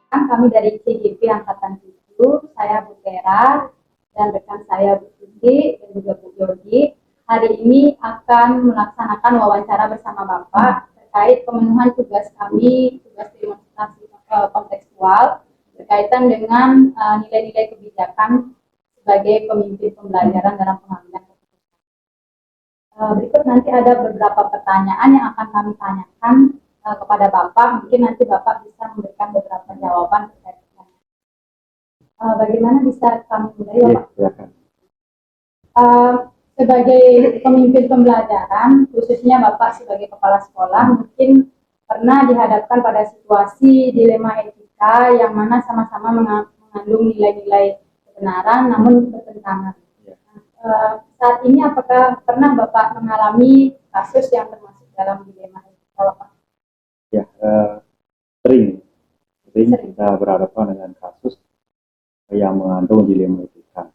Kami dari CGP Angkatan 7, saya Bu Tera dan rekan saya Bu Susi dan juga Bu Yogi. Hari ini akan melaksanakan wawancara bersama Bapak terkait pemenuhan tugas kami, tugas demonstrasi kontekstual berkaitan dengan nilai-nilai kebijakan sebagai pemimpin pembelajaran dalam pengambilan keputusan. Berikut nanti ada beberapa pertanyaan yang akan kami tanyakan kepada Bapak. Mungkin nanti Bapak bisa memberikan beberapa jawaban terkait dengan bagaimana bisa kami mulai, Bapak? Sebagai pemimpin pembelajaran, khususnya Bapak sebagai kepala sekolah, mungkin pernah dihadapkan pada situasi dilema etika yang mana sama-sama mengandung nilai-nilai kebenaran namun bertentangan. Saat ini apakah pernah Bapak mengalami kasus yang termasuk dalam dilema etika, Bapak? Ya, sering kita berhadapan dengan kasus yang mengandung dilema etika.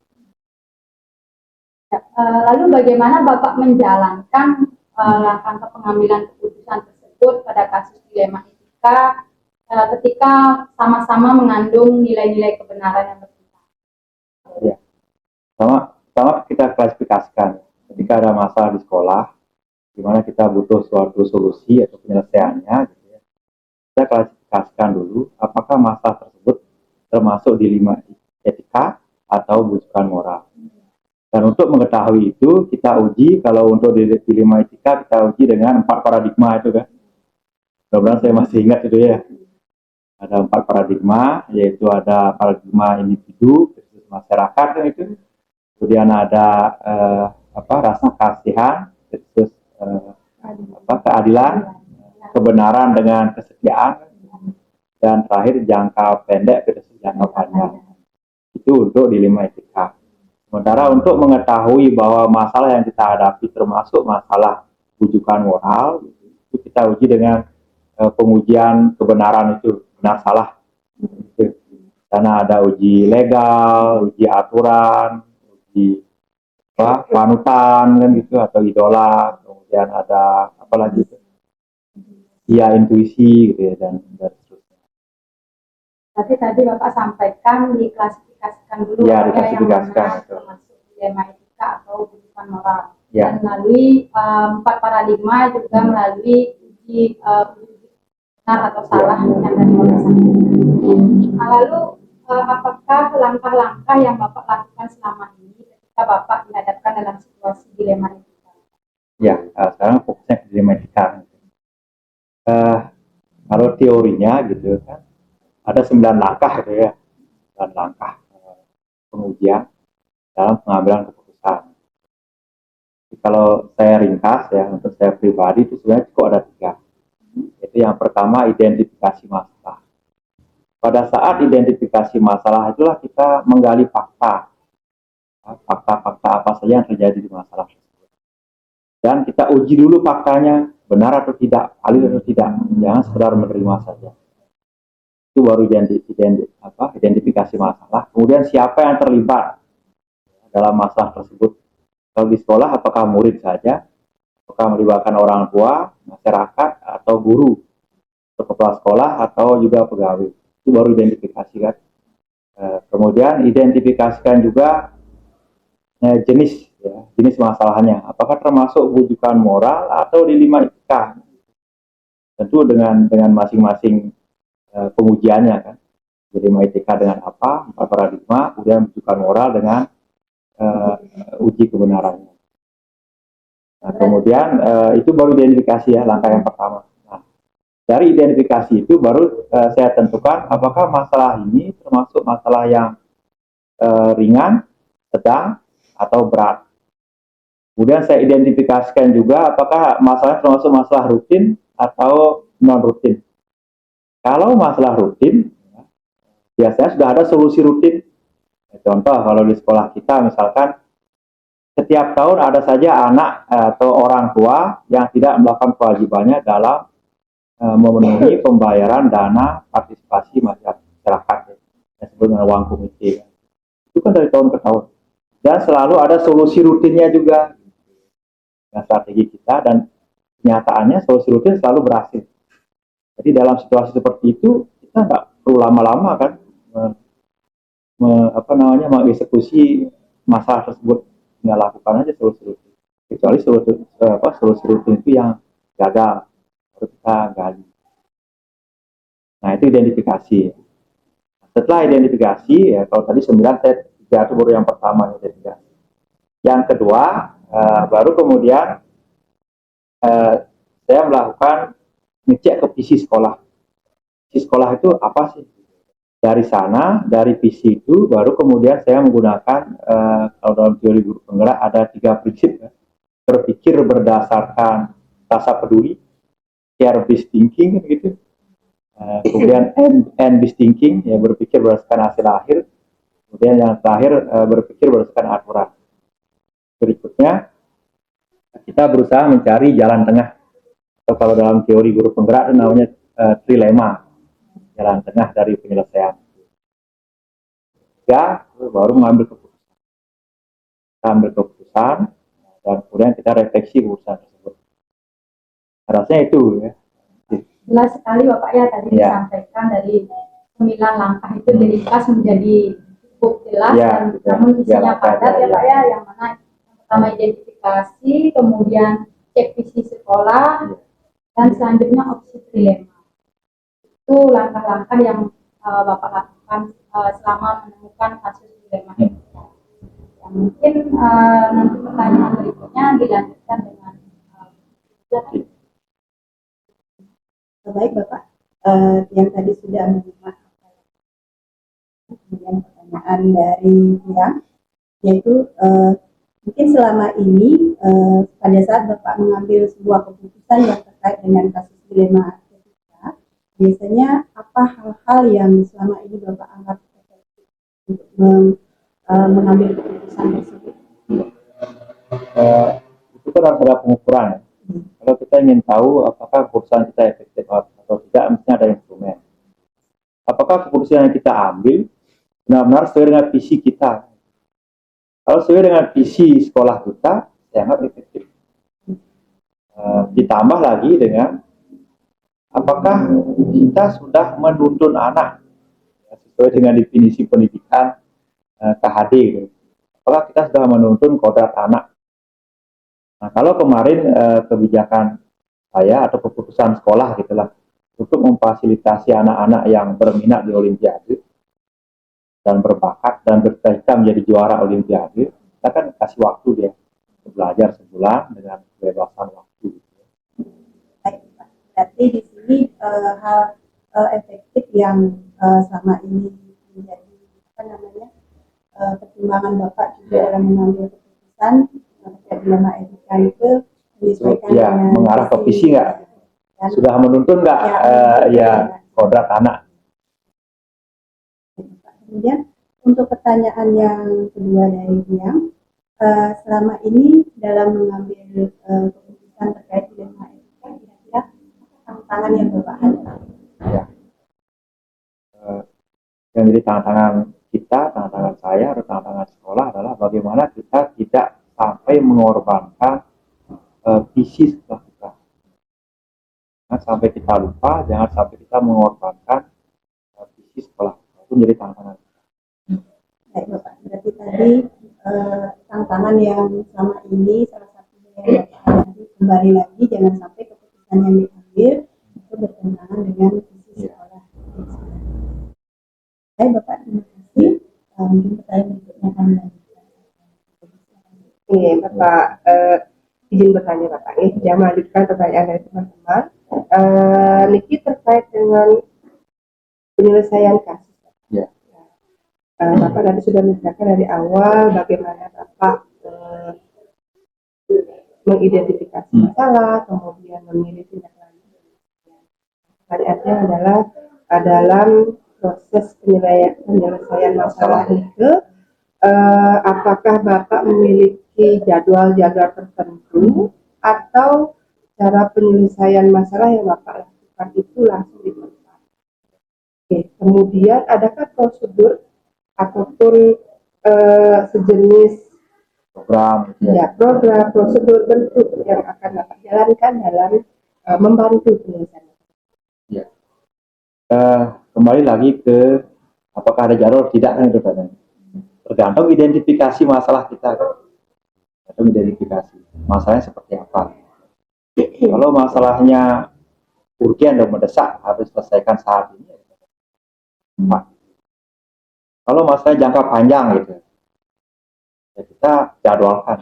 Lalu bagaimana Bapak menjalankan langkah pengambilan keputusan tersebut pada kasus dilema etika ketika sama-sama mengandung nilai-nilai kebenaran yang bertentangan? Ya, pertama kita klasifikasikan ketika ada masalah di sekolah, di mana kita butuh suatu solusi atau penyelesaiannya, gitu ya. Kita klasifikasikan dulu apakah masalah tersebut termasuk dilema etika atau bujukan moral. Dan untuk mengetahui itu, kita uji, kalau untuk dilema etika, kita uji dengan 4 paradigma itu kan. Mudah-mudahan saya masih ingat itu ya. Ada 4 paradigma, yaitu ada paradigma individu, masyarakat kan itu. Kemudian ada rasa kasihan, keadilan, kebenaran dengan kesetiaan, dan terakhir jangka pendek versus jangka panjang. Itu untuk dilema etika. Sementara untuk mengetahui bahwa masalah yang kita hadapi termasuk masalah rujukan moral, itu kita uji dengan pengujian kebenaran itu, benar salah. Karena ada uji legal, uji aturan, uji panutan kan gitu, atau idola, kemudian ada apa lagi? Ya, intuisi gitu ya, dan seterusnya. Tapi tadi Bapak sampaikan diklasifikasikan dulu ya, diklasifikasikan itu termasuk dilema etika atau bujukan moral. Ya. Dan melalui 4 paradigma juga melalui uji benar atau salah yang tadi Bapak sampaikan. Nah, lalu apakah langkah-langkah yang Bapak lakukan selama ini ketika Bapak dihadapkan dalam situasi dilema etika? Ya, sekarang fokusnya ke dilema etika. Kalau teorinya gitu kan, ada 9 langkah gitu ya, 9 langkah pengujian dalam pengambilan keputusan. Jadi, kalau saya ringkas ya, untuk saya pribadi itu sebenarnya cukup ada 3. Itu yang pertama, identifikasi masalah. Pada saat identifikasi masalah itulah kita menggali fakta apa saja yang terjadi di masalah tersebut. Dan kita uji dulu faktanya, benar atau tidak, valid atau tidak, jangan sekedar menerima saja. Itu baru identifikasi masalah. Kemudian siapa yang terlibat dalam masalah tersebut. Kalau di sekolah, apakah murid saja, apakah melibatkan orang tua, masyarakat, atau guru, atau kepala sekolah, atau juga pegawai. Itu baru identifikasikan. Kemudian identifikasikan juga jenis masalahnya. Apakah termasuk bujukan moral atau dilema etika. Tentu dengan masing-masing pengujiannya kan. Dilema etika dengan apa? 4 paradigma, kemudian bujukan moral dengan uji kebenarannya. Nah, kemudian itu baru identifikasi ya, langkah yang pertama. Nah, dari identifikasi itu baru saya tentukan apakah masalah ini termasuk masalah yang ringan, sedang, atau berat. Kemudian saya identifikasikan juga apakah masalah termasuk masalah rutin atau non rutin. Kalau masalah rutin, biasanya sudah ada solusi rutin. Contoh kalau di sekolah kita misalkan setiap tahun ada saja anak atau orang tua yang tidak melakukan kewajibannya dalam memenuhi pembayaran dana partisipasi masyarakat yang disebut dengan uang komite. Itu kan dari tahun ke tahun. Dan selalu ada solusi rutinnya juga dengan strategi kita, dan kenyataannya solusi rutin selalu berhasil. Jadi dalam situasi seperti itu kita perlu lama-lama kan mengeksekusi masalah tersebut. Nggak lakukan aja solusi-solusi, kecuali solusi itu yang gagal harus kita gali. Nah itu identifikasi. Setelah identifikasi, ya kalau tadi 9, saya 3 itu baru yang pertama identifikasi. Yang kedua, baru kemudian saya melakukan ngecek ke visi sekolah. Visi sekolah itu apa sih? Dari sana, dari visi itu, baru kemudian saya menggunakan, kalau dalam teori guru penggerak ada 3 prinsip. Ya. Berpikir berdasarkan rasa peduli, care-based thinking, gitu. Kemudian end-based thinking, ya berpikir berdasarkan hasil akhir. Kemudian yang terakhir, berpikir berdasarkan aturan. Berikutnya, kita berusaha mencari jalan tengah. Atau kalau dalam teori guru penggerak itu namanya trilema, jalan tengah dari penyelesaian. Ya, baru mengambil keputusan. Kita ambil keputusan, dan kemudian kita refleksi keputusan tersebut. Harusnya itu ya. Jelas sekali Bapak ya tadi disampaikan dari 9 langkah itu diringkas menjadi cukup jelas dan namun isinya padat ya Pak ya, yang mana yang pertama identifikasi, kemudian cek visi sekolah, dan selanjutnya opsi trilema. Itu langkah-langkah yang Bapak lakukan selama menemukan kasus dilema ini. Ya, mungkin nanti pertanyaan berikutnya dilanjutkan dengan baik Bapak, yang tadi sudah menyimak kemudian pertanyaan dari Tiang, yaitu mungkin selama ini pada saat Bapak mengambil sebuah keputusan yang terkait dengan kasus dilema etika, biasanya apa hal-hal yang selama ini Bapak anggap efektif untuk mengambil keputusan tersebut? Itu kan harus ada pengukuran. Kalau kita ingin tahu apakah keputusan kita efektif atau tidak, mestinya ada instrumen. Apakah keputusan yang kita ambil benar-benar sesuai dengan visi kita? Kalau sesuai dengan visi sekolah kita, saya anggap efektif. Ditambah lagi dengan apakah kita sudah menuntun anak sesuai dengan definisi pendidikan KHD. Apakah kita sudah menuntun kodrat anak? Nah, kalau kemarin kebijakan saya atau keputusan sekolah gitulah untuk memfasilitasi anak-anak yang berminat di Olimpiade dan berbakat dan bercita-cita menjadi juara Olimpiade, kita kan kasih waktu dia belajar sebulan dengan kebebasan waktu. Baik, berarti di sini hal efektif yang selama ini menjadi pertimbangan Bapak juga dalam mengambil keputusan terkait dilema etika itu menyesuaikan dengan mengarah ke visi nggak? Sudah menuntun nggak kodrat anak? Kemudian untuk pertanyaan yang kedua dari Tiang, selama ini dalam mengambil keputusan terkait dilema etika, kira-kira tantangan yang Bapak hadapi? Yang jadi tantangan kita, tantangan saya, atau tantangan sekolah adalah bagaimana kita tidak sampai mengorbankan visi sekolah kita. Jangan sampai kita lupa, jangan sampai kita mengorbankan visi sekolah. Itu menjadi tantangan. Baik Bapak, berarti tadi tantangan yang selama ini salah satunya yang Bapak hadapi, kembali lagi jangan sampai keputusan yang diambil itu bertentangan dengan visi sekolah. Baik Bapak, terima kasih. Mungkin pertanyaan berikutnya akan dilanjutkan. Iya Bapak, izin bertanya Bapak, jangan melanjutkan pertanyaan dari teman-teman. Niki terkait dengan penyelesaian kasus. Ya. Bapak tadi sudah menjelaskan dari awal bagaimana Bapak mengidentifikasi masalah, kemudian memilih tindak lanjut. Pertanyaannya adalah dalam proses penyelesaian masalah itu, apakah Bapak memiliki jadwal-jadwal tertentu atau cara penyelesaian masalah yang Bapak lakukan itu langsung di tempat? Oke, kemudian adakah prosedur ataupun sejenis program, program, prosedur, bentuk yang akan Bapak jalankan dalam membantu penyelesaian? Ya. kembali lagi ke apakah ada jadwal tidak kan itu kan. Tergantung identifikasi masalah kita kan. Tergantung identifikasi masalahnya seperti apa. Kalau masalahnya urgen dan mendesak harus selesaikan saat ini. Kalau masalahnya jangka panjang gitu, ya kita jadwalkan.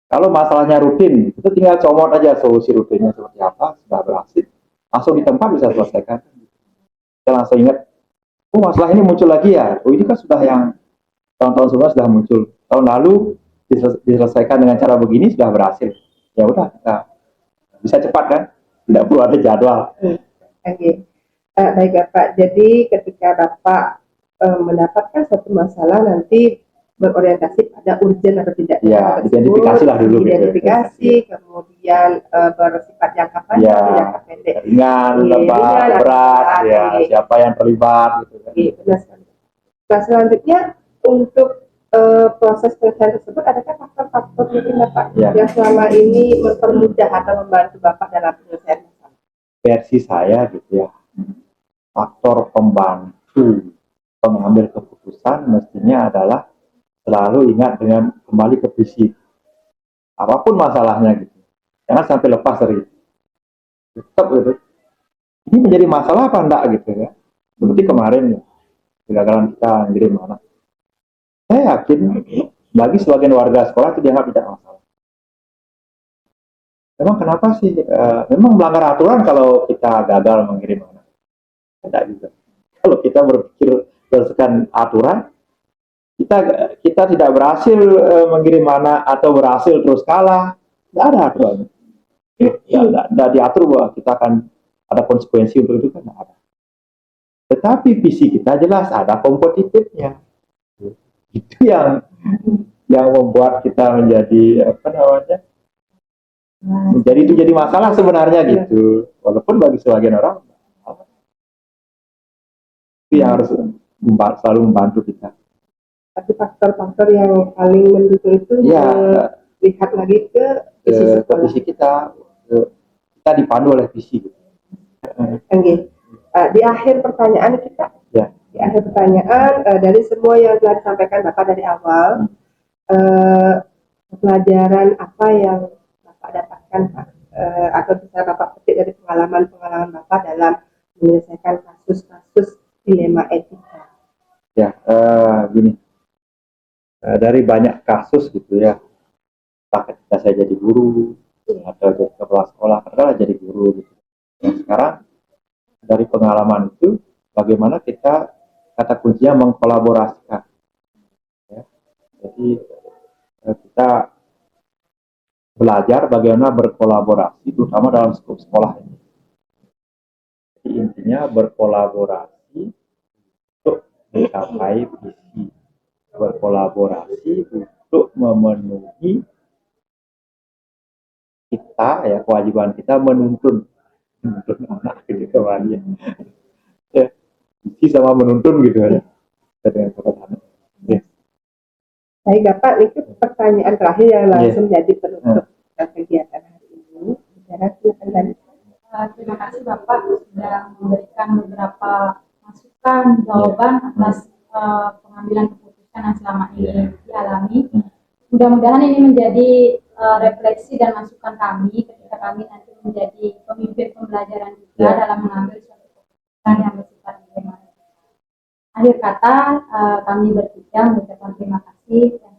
Kalau masalahnya rutin, itu tinggal comot aja solusi rutinnya seperti apa, sudah berhasil, langsung di tempat bisa selesaikan. Kita langsung ingat, oh masalah ini muncul lagi ya, oh ini kan sudah yang tahun-tahun sebelumnya sudah muncul, tahun lalu diselesaikan dengan cara begini sudah berhasil. Ya udah, kita bisa cepat kan, tidak perlu ada jadwal. Oke. Baik Bapak, jadi ketika Bapak mendapatkan satu masalah nanti berorientasi pada urgen atau tidak. Ya, identifikasi lah dulu. Identifikasi, gitu. Kemudian bersifat jangka panjang, ya, jangka pendek. Ringan, lebar, berat, ya, siapa yang terlibat. Gitu, kan. Benar sekali. Nah, selanjutnya untuk proses penyelesaian tersebut, adakah faktor-faktor mungkin Bapak yang selama ini mempermudah atau membantu Bapak dalam penyelesaian masalah? Versi saya gitu ya, faktor pembantu pengambil keputusan mestinya adalah selalu ingat dengan kembali ke visi. Apapun masalahnya gitu. Jangan sampai lepas dari itu. Tetap gitu. Ini menjadi masalah apa enggak gitu ya. Seperti kemarin ya, kegagalan kita menjadi mana. Saya yakin bagi sebagian warga sekolah itu dianggap tidak masalah. Memang kenapa sih? Memang melanggar aturan kalau kita gagal mengirim anak. Tidak juga. Kalau kita berpikir berdasarkan aturan, kita tidak berhasil mengirim anak atau berhasil terus kalah, tidak ada aturan. Tidak diatur bahwa kita akan ada konsekuensi untuk itu kan tidak ada. Tetapi visi kita jelas ada kompetitifnya. Itu yang membuat kita menjadi apa namanya? Itu jadi masalah sebenarnya gitu. Walaupun bagi sebagian orang itu yang harus selalu membantu kita. Tapi faktor-faktor yang paling mendukung itu lihat lagi ke visi kita. Kita dipandu oleh visi. Okay. Di akhir pertanyaan kita, di akhir pertanyaan dari semua yang telah disampaikan Bapak dari awal, pelajaran apa yang Bapak dapatkan Pak, atau bisa Bapak petik dari pengalaman Bapak dalam menyelesaikan kasus-kasus dilema etika? Ya, gini. Dari banyak kasus gitu ya, ketika saya jadi guru atau jadi kepala sekolah, kadang jadi guru gitu. Dan sekarang dari pengalaman itu, bagaimana kita kata kuncinya mengkolaborasikan. Ya. Jadi kita belajar bagaimana berkolaborasi, terutama dalam skop sekolah ini. Jadi intinya berkolaborasi untuk mencapai visi. Berkolaborasi untuk memenuhi kita ya, kewajiban kita menuntun anak gitu kembali ya, visi sama menuntun gitu ya. Baik Bapak, itu pertanyaan terakhir yang langsung jadi penutup kegiatan hari ini. Terima kasih Bapak sudah memberikan beberapa masukan, jawaban atas pengambilan keputusan yang selama ini dialami. Mudah-mudahan ini menjadi refleksi dan masukan kami ketika kami nanti menjadi pemimpin pembelajaran juga dalam mengambil suatu keputusan yang bersifat dilematis. Akhir kata, kami bertiga mengucapkan terima kasih dan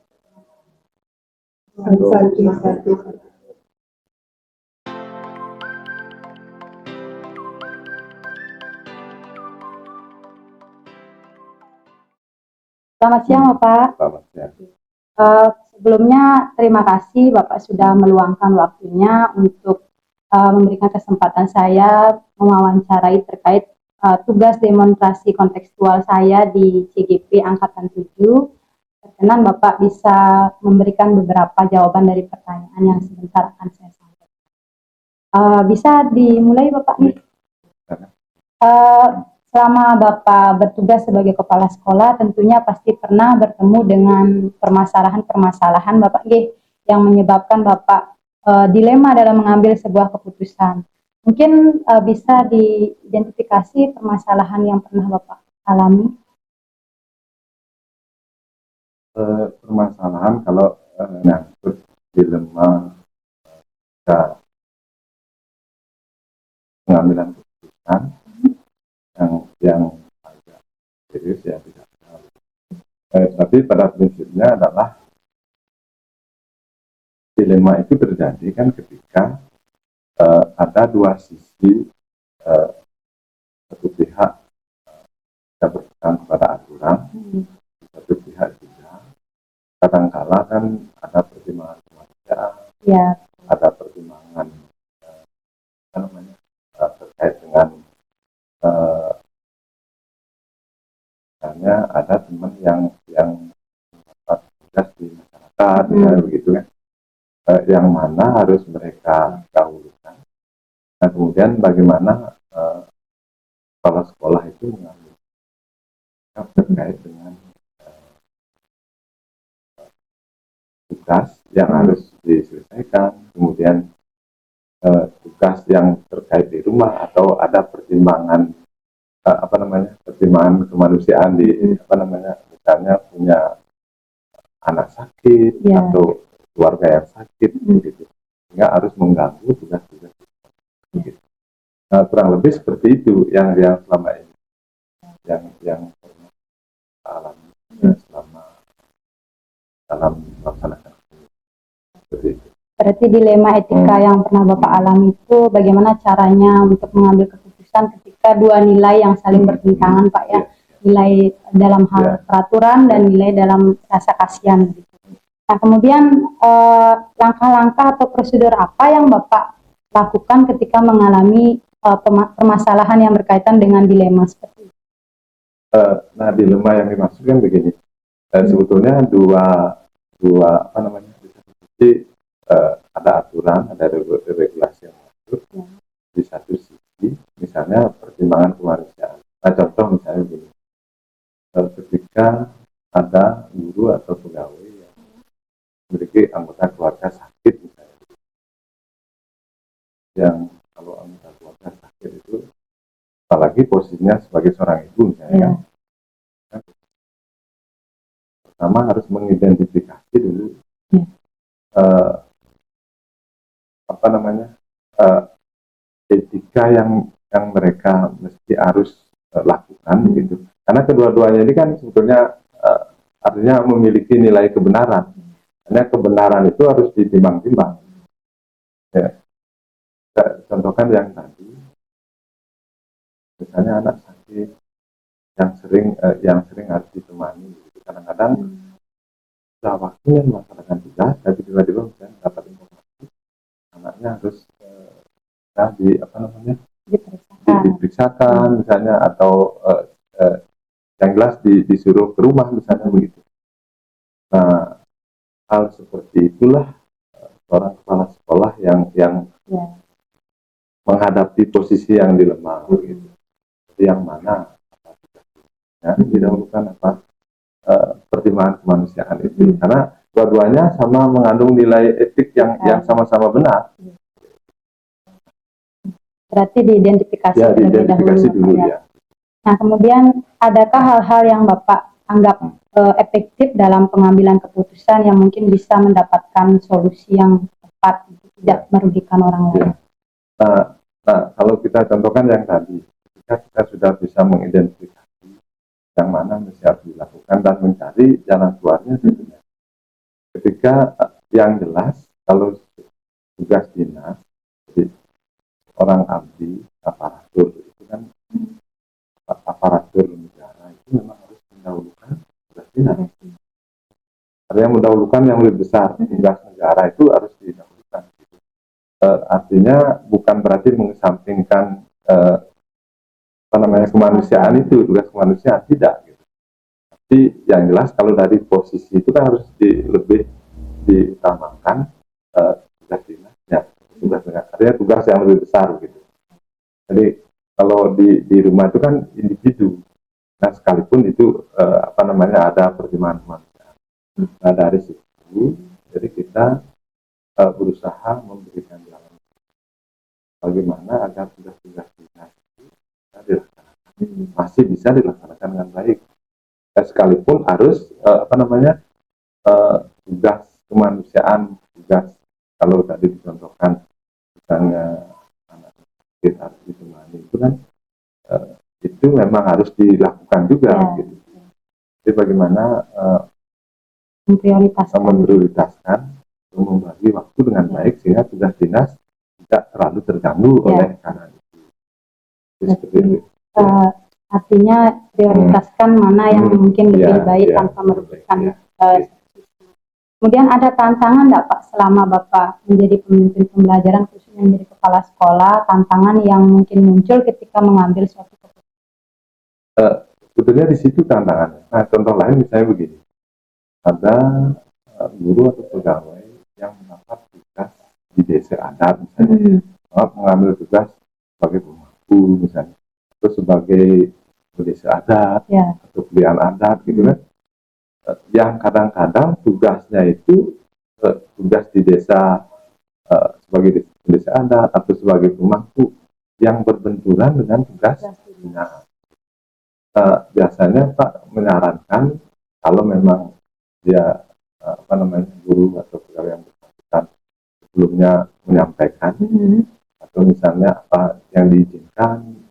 Selamat siang Bapak. Selamat siang. Sebelumnya terima kasih Bapak sudah meluangkan waktunya untuk memberikan kesempatan saya mewawancarai terkait tugas demonstrasi kontekstual saya di CGP Angkatan 7. Berkenan Bapak bisa memberikan beberapa jawaban dari pertanyaan yang sebentar akan saya sampaikan. Bisa dimulai Bapak nih. Selama Bapak bertugas sebagai kepala sekolah, tentunya pasti pernah bertemu dengan permasalahan-permasalahan Bapak yang menyebabkan Bapak dilema dalam mengambil sebuah keputusan. Mungkin bisa diidentifikasi permasalahan yang pernah Bapak alami. Permasalahan kalau nyangkut dilema pengambilan keputusan yang agak serius ya tidak. Tapi pada prinsipnya adalah dilema itu terjadi kan ketika ada dua sisi, satu pihak tidak berpegang kepada aturan, satu pihak juga kadangkala kan ada pertimbangan kemanusiaan, Ya. ada pertimbangan terkait dengan misalnya ada teman yang mendapat tugas di masyarakat, begitu kan, yang mana harus mereka dahulukan. Nah kemudian bagaimana kepala sekolah itu mengambil sikap terkait dengan tugas yang harus diselesaikan, kemudian tugas yang terkait di rumah atau ada pertimbangan pertimbangan kemanusiaan di misalnya punya anak sakit atau keluarga yang sakit begitu, sehingga harus mengganggu tugas-tugas begitu. Nah, kurang lebih seperti itu yang selama ini yang pernah alami selama dalam melaksanakan seperti itu. Berarti dilema etika yang pernah Bapak alami itu bagaimana caranya untuk mengambil keputusan ketika dua nilai yang saling bertentangan, Pak ya, nilai dalam hal peraturan dan nilai dalam rasa kasihan gitu. Nah kemudian langkah-langkah atau prosedur apa yang Bapak lakukan ketika mengalami permasalahan yang berkaitan dengan dilema seperti itu? Nah dilema yang dimaksudkan begini, sebetulnya dua ada aturan, ada regulasi yang mengatur. Di satu sisi misalnya pertimbangan kemanusiaan. Nah contoh misalnya begini, ketika ada guru atau pegawai yang memiliki anggota keluarga sakit misalnya, yang kalau anggota keluarga sakit itu apalagi posisinya sebagai seorang ibu misalnya, kan pertama harus mengidentifikasi dulu etika yang mereka mesti harus lakukan gitu. Karena kedua-duanya ini kan sebetulnya artinya memiliki nilai kebenaran. Karena kebenaran itu harus ditimbang-timbang. Ya. Contohkan yang tadi, misalnya anak sakit yang sering harus ditemani. Gitu. Kadang-kadang sudah waktunya melaksanakan tugas, tapi tiba-tiba misalnya dapat informasi anaknya harus diperiksakan misalnya, atau yang jelas disuruh ke rumah misalnya begitu. Nah hal seperti itulah seorang kepala sekolah yang menghadapi posisi yang dilema begitu. Jadi yang mana didahulukan pertimbangan kemanusiaan itu, karena dua-duanya sama mengandung nilai etik yang sama-sama benar. Berarti diidentifikasi dulu ya. Nah kemudian adakah hal-hal yang Bapak anggap efektif dalam pengambilan keputusan yang mungkin bisa mendapatkan solusi yang tepat, tidak merugikan orang lain? Nah kalau kita contohkan yang tadi, ketika kita sudah bisa mengidentifikasi yang mana mesti harus dilakukan dan mencari jalan keluarnya tentunya. Ketika yang jelas kalau tugas dinas, orang abdi, aparatur itu kan aparatur negara itu memang harus mendahulukan tugas dinas. Artinya mendahulukan yang lebih besar, tugas negara itu harus didahulukan. Artinya bukan berarti mengesampingkan kemanusiaan itu, tugas kemanusiaan tidak. Gitu. Tapi yang jelas kalau dari posisi itu kan harus lebih diutamakan tugas dinas. Tugas negara, artinya tugas yang lebih besar gitu. Jadi kalau di rumah itu kan individu, nah sekalipun itu ada pertimbangan kemanusiaan. Nah dari situ, jadi kita berusaha memberikan jalan bagaimana agar tugas-tugas dinas itu bisa dilaksanakan, masih bisa dilaksanakan dengan baik. Sekalipun harus tugas kemanusiaan, tugas kalau tadi dicontohkan misalnya anak sakit harus ditemani itu kan itu memang harus dilakukan juga gitu. Jadi bagaimana memprioritaskan membagi waktu dengan baik sehingga tugas dinas tidak terlalu terganggu oleh karena itu. Seperti itu. Artinya prioritaskan mana yang mungkin lebih baik tanpa merugikan. Kemudian ada tantangan enggak Pak selama Bapak menjadi pemimpin pembelajaran khususnya menjadi kepala sekolah, tantangan yang mungkin muncul ketika mengambil suatu keputusan? Sebetulnya di situ tantangannya. Nah, contoh lain misalnya begini, ada guru atau pegawai yang mendapat tugas di desa adat misalnya, mengambil tugas sebagai pemangku misalnya, atau sebagai desa adat atau pilihan adat gitu kan, yang kadang-kadang tugasnya itu tugas di desa sebagai desa adat atau sebagai pemangku yang berbenturan dengan tugas dinas. Biasanya Pak menyarankan kalau memang dia guru atau pegawai yang bersangkutan sebelumnya menyampaikan atau misalnya apa yang diizinkan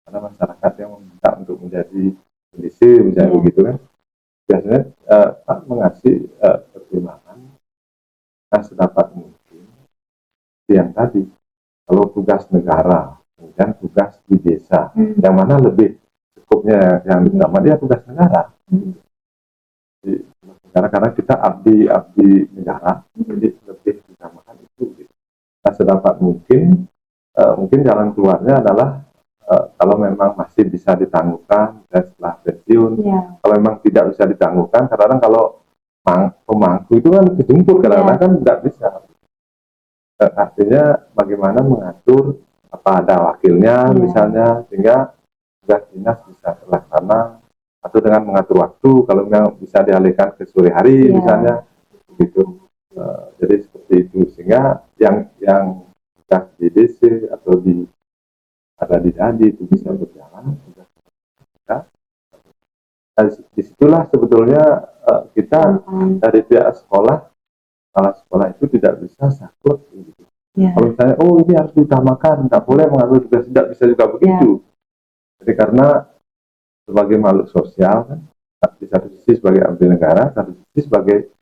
karena masyarakat yang meminta untuk menjadi kondisi misalnya begitu kan, biasanya Pak mengasih pertimbangan sedapat mungkin yang tadi kalau tugas negara kemudian tugas di desa yang mana lebih cukupnya yang pertama dia tugas negara. Karena kita abdi negara, jadi lebih ditamakan itu. Gitu. Nah, sedapat mungkin jalan keluarnya adalah kalau memang masih bisa ditangguhkan setelah pensiun. Kalau memang tidak bisa ditangguhkan, kadang-kadang kalau pemangku itu kan kejemput, kadang-kadang kan tidak bisa. Artinya bagaimana mengatur apa ada wakilnya misalnya sehingga tugas dinas bisa terlaksana atau dengan mengatur waktu kalau memang bisa dialihkan ke sore hari misalnya gitu. Jadi seperti itu sehingga yang tugas di DC atau ada di DADI itu bisa berjalan. Disitulah sebetulnya kita dari pihak sekolah, kepala sekolah itu tidak bisa sakut gitu. Kalau misalnya ini harus diutamakan, tidak boleh mengambil tugas, tidak bisa juga begitu. Jadi karena sebagai makhluk sosial kan, di satu sisi sebagai abdi negara, satu sisi sebagai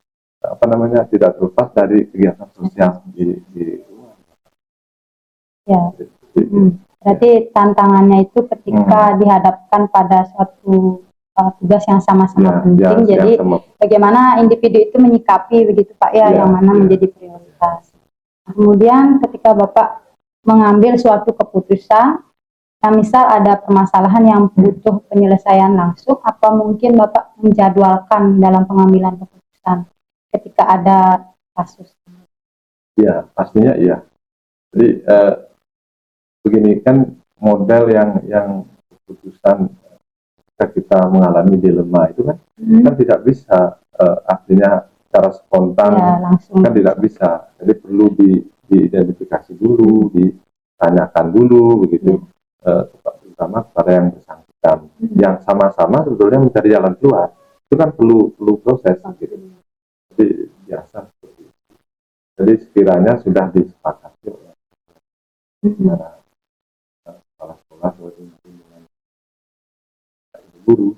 tidak terlepas dari kegiatan sosial di luar. Berarti tantangannya itu ketika dihadapkan pada suatu tugas yang sama-sama penting. Jadi bagaimana individu itu menyikapi begitu Pak yang mana menjadi prioritas. Kemudian ketika Bapak mengambil suatu keputusan. Nah, misal ada permasalahan yang butuh penyelesaian langsung, apa mungkin Bapak menjadwalkan dalam pengambilan keputusan ketika ada kasus? Ya, pastinya iya. Jadi begini kan model yang keputusan ketika kita mengalami dilema itu kan tidak bisa artinya secara spontan langsung kan tidak bisa. Jadi perlu diidentifikasi dulu, ditanyakan dulu begitu. Terutama kepada yang bersangkutan yang sama-sama sebetulnya mencari jalan keluar itu kan perlu proses gitu. Jadi biasa seperti itu. Jadi sekiranya sudah disepakati oleh kepala sekolah dengan guru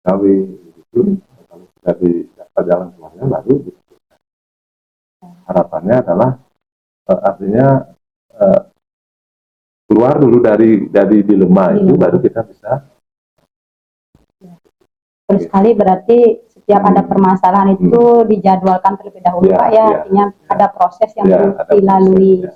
gawe gitu, kalau sudah didapat jalan keluarnya baru gitu. Harapannya adalah artinya keluar dulu dari dilema itu baru kita bisa. Terus sekali berarti setiap ada permasalahan itu dijadwalkan terlebih dahulu Pak artinya ada proses yang harus dilalui.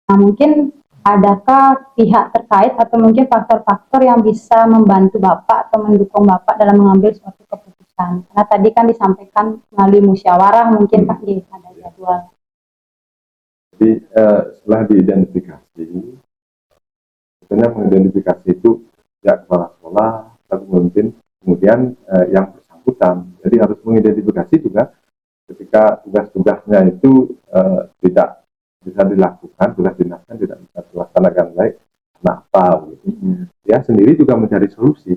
Nah mungkin adakah pihak terkait atau mungkin faktor-faktor yang bisa membantu Bapak atau mendukung Bapak dalam mengambil suatu keputusan? Karena tadi kan disampaikan melalui musyawarah mungkin Pak ada jadwal. Jadi setelah diidentifikasi, sebenarnya mengidentifikasi itu ya kepala sekolah, pemimpin, kemudian yang bersangkutan. Jadi harus mengidentifikasi juga ketika tugas-tugasnya itu tidak bisa dilakukan, tugas dinasnya tidak bisa dilaksanakan baik, kenapa? Gitu. Dia sendiri juga mencari solusi.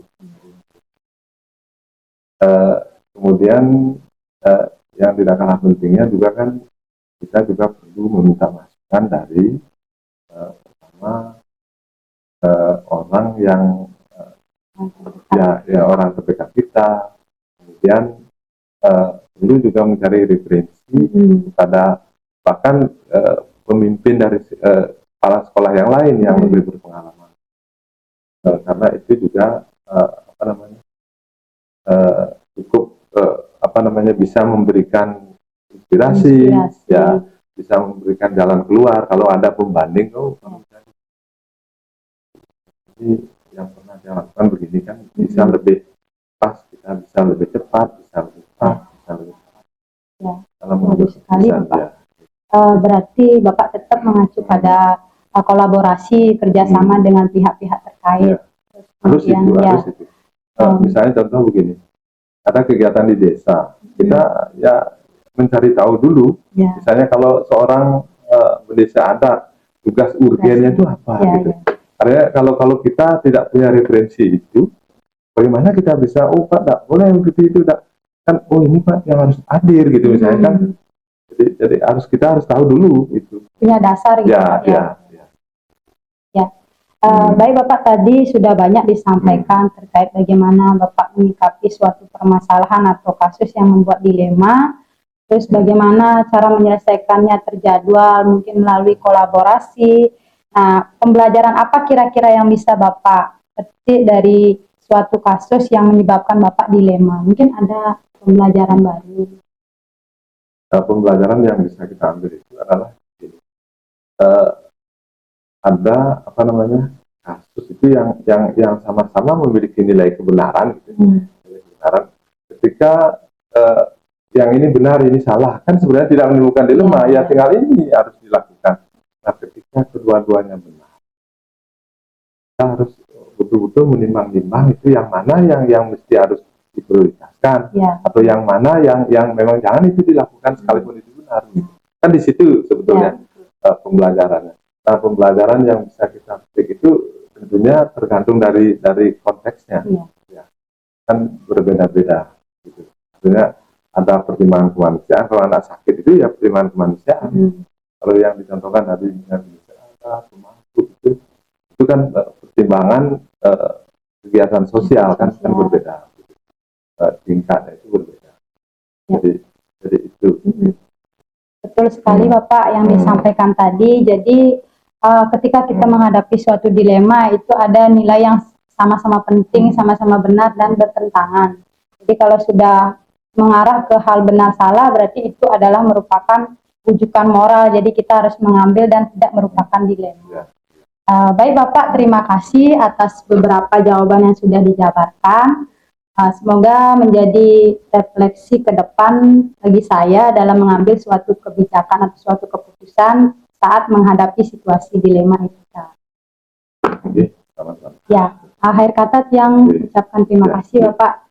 Kemudian yang tidak kalah pentingnya juga kan kita juga perlu meminta masukan dari pertama orang yang ya orang terdekat kita, kemudian perlu juga mencari referensi pada bahkan pemimpin dari kepala sekolah yang lain yang lebih berpengalaman, karena itu juga cukup bisa memberikan inspirasi, ya, bisa memberikan jalan keluar kalau ada pembanding. Ini yang pernah saya lakukan begini kan bisa lebih pas, kita bisa lebih cepat, bisa lebih cepat, bisa lebih cepat. Ya, Kalau bagus sekali Bapak. Ya. Berarti Bapak tetap mengacu pada kolaborasi kerjasama dengan pihak-pihak terkait. Harus itu. Misalnya contoh begini, ada kegiatan di desa, kita ya mencari tahu dulu. Misalnya kalau seorang berdesa adat, tugas urgennya itu apa gitu. Karena kalau kita tidak punya referensi itu, bagaimana kita bisa, oh Pak, tidak boleh begitu itu, kan, oh ini Pak yang harus hadir gitu misalnya kan. Jadi kita harus tahu dulu itu. Punya dasar gitu. Ya. Baik Bapak, tadi sudah banyak disampaikan terkait bagaimana Bapak menyikapi suatu permasalahan atau kasus yang membuat dilema, terus bagaimana cara menyelesaikannya terjadwal, mungkin melalui kolaborasi. Nah, pembelajaran apa kira-kira yang bisa Bapak petik dari suatu kasus yang menyebabkan Bapak dilema? Mungkin ada pembelajaran baru. Pembelajaran yang bisa kita ambil itu adalah ada kasus itu yang sama-sama memiliki nilai kebenaran, gitu. Nilai kebenaran. Ketika yang ini benar, ini salah, kan sebenarnya tidak menimbulkan dilema, ya tinggal ini harus dilakukan. Nah, ketika kedua-duanya benar, kita harus betul-betul menimbang-nimbang itu yang mana yang mesti harus diprioritaskan, atau yang mana yang memang jangan itu dilakukan sekalipun itu benar. Kan di situ sebetulnya pembelajarannya. Nah, pembelajaran yang bisa kita petik itu tentunya tergantung dari konteksnya, kan berbeda-beda. Gitu. Artinya ada pertimbangan kemanusiaan. Kalau anak sakit itu ya pertimbangan kemanusiaan. Kalau yang dicontohkan tadi misalnya ada pemangku itu kan pertimbangan kegiatan sosial kan berbeda. Tingkatnya itu berbeda. Jadi itu. Betul sekali Bapak yang disampaikan tadi. Jadi ketika kita menghadapi suatu dilema itu ada nilai yang sama-sama penting, sama-sama benar dan bertentangan. Jadi kalau sudah mengarah ke hal benar salah berarti itu adalah merupakan rujukan moral. Jadi kita harus mengambil dan tidak merupakan dilema. Baik Bapak, terima kasih atas beberapa jawaban yang sudah dijabarkan. Semoga menjadi refleksi ke depan bagi saya dalam mengambil suatu kebijakan atau suatu keputusan saat menghadapi situasi dilema etika. Ya, akhir kata yang ucapkan terima kasih Bapak.